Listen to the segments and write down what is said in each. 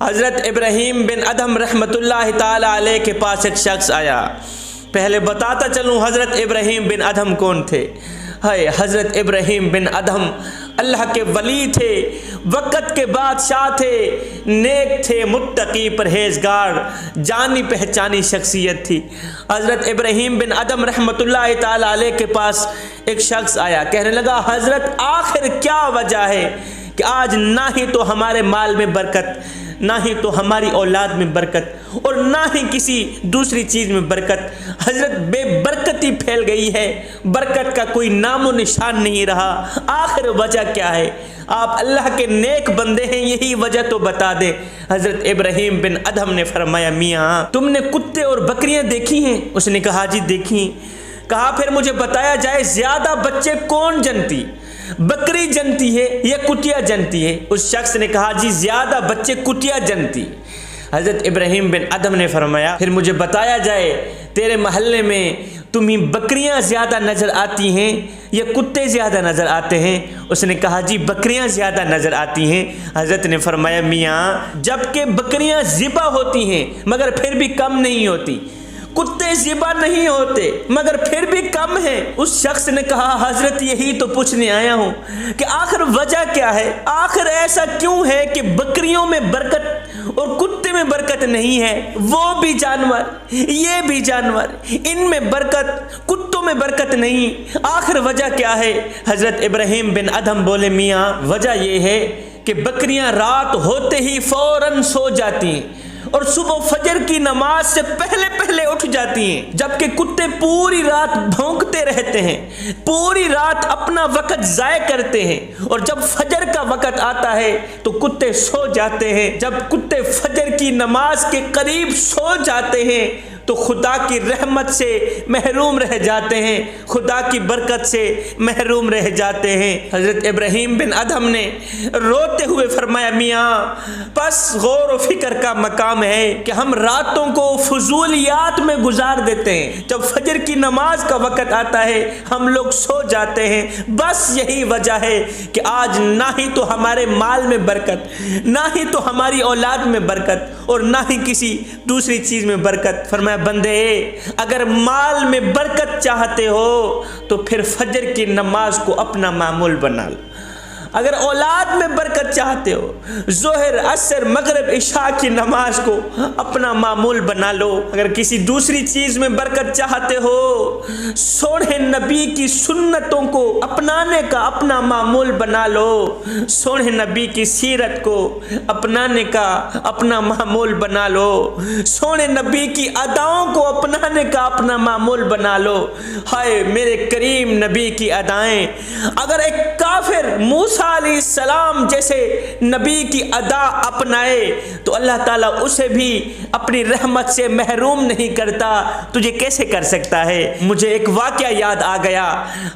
حضرت ابراہیم بن ادھم رحمۃ اللہ تعالی علیہ کے پاس ایک شخص آیا۔ پہلے بتاتا چلوں حضرت ابراہیم بن ادھم کون تھے۔ حضرت ابراہیم بن ادھم اللہ کے ولی تھے، وقت کے بادشاہ تھے، نیک تھے، متقی، پرہیزگار، جانی پہچانی شخصیت تھی۔ حضرت ابراہیم بن ادھم رحمۃ اللہ تعالی علیہ کے پاس ایک شخص آیا، کہنے لگا حضرت آخر کیا وجہ ہے کہ آج نہ ہی تو ہمارے مال میں برکت، نہ ہی تو ہماری اولاد میں برکت، اور نہ ہی کسی دوسری چیز میں برکت، حضرت بے برکتی پھیل گئی ہے، برکت کا کوئی نام و نشان نہیں رہا، آخر وجہ کیا ہے؟ آپ اللہ کے نیک بندے ہیں، یہی وجہ تو بتا دیں۔ حضرت ابراہیم بن ادھم نے فرمایا میاں تم نے کتے اور بکریاں دیکھی ہیں؟ اس نے کہا جی دیکھی۔ کہا پھر مجھے بتایا جائے زیادہ بچے کون جنتی، بکری جنتی ہے یا کٹیا جنتی ہے؟ اس شخص نے کہا جی زیادہ بچے کٹیا جنتی۔ حضرت ابراہیم بن ادھم نے فرمایا پھر مجھے بتایا جائے تیرے محلے میں تمہیں بکریاں زیادہ نظر آتی ہیں یا کتے زیادہ نظر آتے ہیں؟ اس نے کہا جی بکریاں زیادہ نظر آتی ہیں۔ حضرت نے فرمایا میاں جبکہ بکریاں ذبح ہوتی ہیں مگر پھر بھی کم نہیں ہوتی، کتے ذبح نہیں ہوتے مگر پھر بھی کم ہیں۔ اس شخص نے کہا حضرت یہی تو پوچھنے آیا ہوں کہ آخر وجہ کیا ہے، آخر ایسا کیوں ہے کہ بکریوں میں برکت اور کتے میں برکت نہیں ہے؟ وہ بھی جانور، یہ بھی جانور، ان میں برکت، کتوں میں برکت نہیں، آخر وجہ کیا ہے؟ حضرت ابراہیم بن ادھم بولے میاں وجہ یہ ہے کہ بکریاں رات ہوتے ہی فوراً سو جاتی ہیں اور صبح فجر کی نماز سے پہلے پہلے اٹھ جاتی ہیں، جبکہ کتے پوری رات بھونکتے رہتے ہیں، پوری رات اپنا وقت ضائع کرتے ہیں، اور جب فجر کا وقت آتا ہے تو کتے سو جاتے ہیں۔ جب کتے فجر کی نماز کے قریب سو جاتے ہیں تو خدا کی رحمت سے محروم رہ جاتے ہیں، خدا کی برکت سے محروم رہ جاتے ہیں۔ حضرت ابراہیم بن ادھم نے روتے ہوئے فرمایا میاں پس غور و فکر کا مقام ہے کہ ہم راتوں کو فضولیات میں گزار دیتے ہیں، جب فجر کی نماز کا وقت آتا ہے ہم لوگ سو جاتے ہیں، بس یہی وجہ ہے کہ آج نہ ہی تو ہمارے مال میں برکت، نہ ہی تو ہماری اولاد میں برکت، اور نہ ہی کسی دوسری چیز میں برکت۔ فرمایا بندے اگر مال میں برکت چاہتے ہو تو پھر فجر کی نماز کو اپنا معمول بنا لو، اگر اولاد میں برکت چاہتے ہو ظہر عصر مغرب عشاء کی نماز کو اپنا معمول بنا لو، اگر کسی دوسری چیز میں برکت چاہتے ہو سونے نبی کی سنتوں کو اپنانے کا اپنا معمول بنا لو، سونے نبی کی سیرت کو اپنانے کا اپنا معمول بنا لو، سونے نبی کی اداؤں کو اپنانے کا اپنا معمول بنا لو۔ ہائے میرے کریم نبی کی ادائیں، اگر ایک کافر موسیٰ علیہ السلام جیسے نبی کی ادا اپنائے تو اللہ تعالیٰ اسے بھی اپنی رحمت سے محروم نہیں کرتا، تجھے کیسے کر سکتا ہے؟ مجھے ایک واقعہ یاد آ گیا،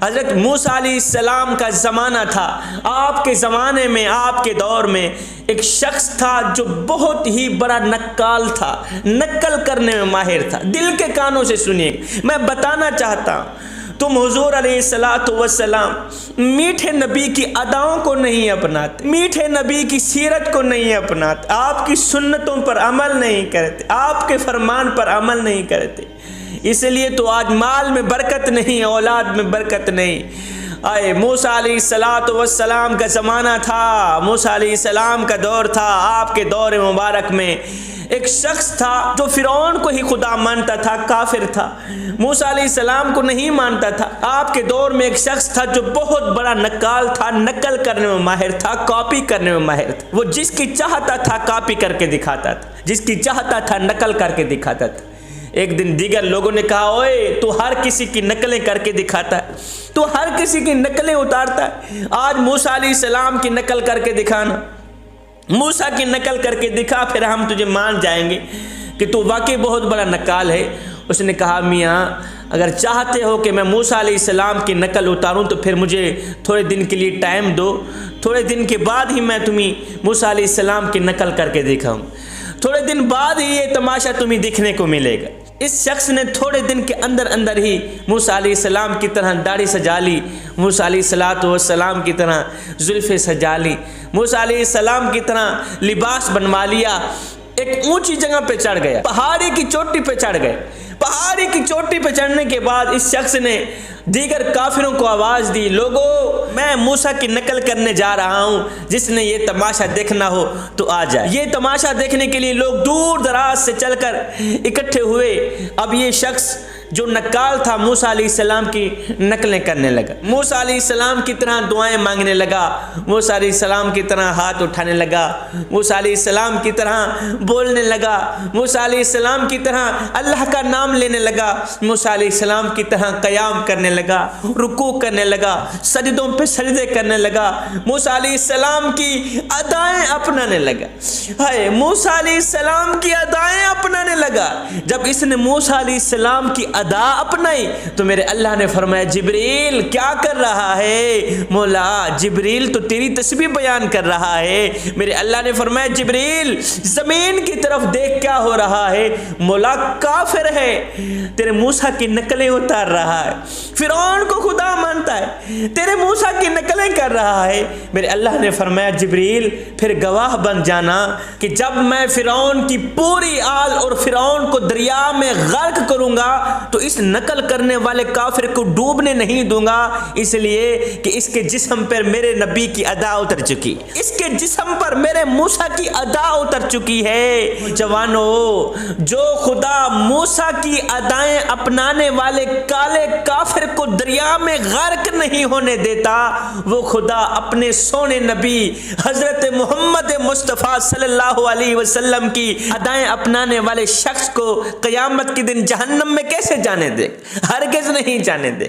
حضرت موسیٰ علیہ السلام کا زمانہ تھا، آپ کے زمانے میں آپ کے دور میں ایک شخص تھا جو بہت ہی بڑا نقال تھا، نقل کرنے میں ماہر تھا۔ دل کے کانوں سے سنیے، میں بتانا چاہتا ہوں تم حضور علیہ السلام میٹھے نبی کی اداؤں کو نہیں اپناتے، میٹھے نبی کی سیرت کو نہیں اپناتے، آپ کی سنتوں پر عمل نہیں کرتے، آپ کے فرمان پر عمل نہیں کرتے، اس لیے تو آج مال میں برکت نہیں، اولاد میں برکت نہیں۔ آئے موسیٰ علیہ السلام کا زمانہ تھا، موسیٰ علیہ السلام کا دور تھا، آپ کے دور مبارک میں ایک شخص تھا جو فرعون کو ہی خدا مانتا تھا، کافر تھا، موسیٰ علیہ السلام کو نہیں مانتا تھا۔ آپ کے دور میں ایک شخص تھا جو بہت بڑا نقال تھا، نقل کرنے میں ماہر تھا، کاپی کرنے میں ماہر تھا، وہ جس کی چاہتا تھا کاپی کر کے دکھاتا تھا، جس کی چاہتا تھا نقل کر کے دکھاتا تھا۔ ایک دن دیگر لوگوں نے کہا اوئے تو ہر کسی کی نقلیں کر کے دکھاتا ہے، تو ہر کسی کی نقلیں اتارتا ہے، آج موسیٰ علیہ السلام کی نقل کر کے دکھانا، موسیٰ کی نقل کر کے دکھا پھر ہم تجھے مان جائیں گے کہ تو واقعی بہت بڑا نقال ہے۔ اس نے کہا میاں اگر چاہتے ہو کہ میں موسیٰ علیہ السلام کی نقل اتاروں تو پھر مجھے تھوڑے دن کے لیے ٹائم دو، تھوڑے دن کے بعد ہی میں تمہیں موسیٰ علیہ السلام کی نقل کر کے دکھاؤں، تھوڑے دن بعد ہی یہ تماشا تمہیں دیکھنے کو ملے گا۔ اس شخص نے تھوڑے دن کے اندر اندر ہی موسیٰ علیہ السلام کی طرح داڑھی سجا لی، موسیٰ علیہ السلام کی طرح زلفیں سجا لی، موسیٰ علیہ السلام کی طرح لباس بنوا لیا، ایک اونچی جگہ پہ چڑھ گیا، پہاڑی کی چوٹی پہ چڑھ گئے۔ پہاڑی کی چوٹی پہ چڑھنے کے بعد اس شخص نے دیگر کافروں کو آواز دی، لوگو میں موسیٰ کی نقل کرنے جا رہا ہوں، جس نے یہ تماشا دیکھنا ہو تو آ جائے۔ یہ تماشا دیکھنے کے لیے لوگ دور دراز سے چل کر اکٹھے ہوئے۔ اب یہ شخص جو نقال تھا موسیٰ علیہ السلام کی نقلیں کرنے لگا، موسیٰ علیہ السلام کی طرح دعائیں مانگنے لگا، موسیٰ علیہ السلام کی طرح ہاتھ اٹھانے لگا، موسیٰ علیہ السلام کی طرح بولنے لگا، موسیٰ علیہ السلام کی طرح اللہ کا نام لینے لگا، موسیٰ علیہ السلام کی طرح قیام کرنے لگا، رکوع کرنے لگا، سجدوں پہ سجدے کرنے لگا، موسیٰ علیہ السلام کی ادائیں اپنانے لگا۔ ہائے موسیٰ علیہ السلام کی ادائیں اپنانے لگا۔ جب اس نے موسیٰ علیہ السلام کی ادا اپنائی تو میرے اللہ نے فرمایا جبریل کیا کر رہا ہے؟ مولا جبریل تو تیری تسبیح بیان کر رہا ہے۔ میرے اللہ نے فرمایا جبریل زمین کی طرف دیکھ کیا ہو رہا ہے؟ مولا کافر ہے، تیرے موسیٰ کی نقلیں اتار رہا ہے، فرعون کو خدا مانتا ہے، تیرے موسیٰ کی نقلیں کر رہا ہے۔ میرے اللہ نے فرمایا جبریل پھر گواہ بن جانا کہ جب میں فرعون کی پوری آل اور فرعون کو دریا میں غرق کروں گا تو اس نقل کرنے والے کافر کو ڈوبنے نہیں دوں گا، اس لیے کہ اس کے جسم پر میرے نبی کی ادا اتر چکی، اس کے جسم پر میرے موسیٰ کی ادا اتر چکی ہے۔ جوانو، جو خدا موسیٰ کی ادائیں اپنانے والے کالے کافر کو دریا میں غرق نہیں ہونے دیتا، وہ خدا اپنے سونے نبی حضرت محمد مصطفیٰ صلی اللہ علیہ وسلم کی ادائیں اپنانے والے شخص کو قیامت کے دن جہنم میں کیسے جانے دے؟ ہرگز نہیں جانے دے۔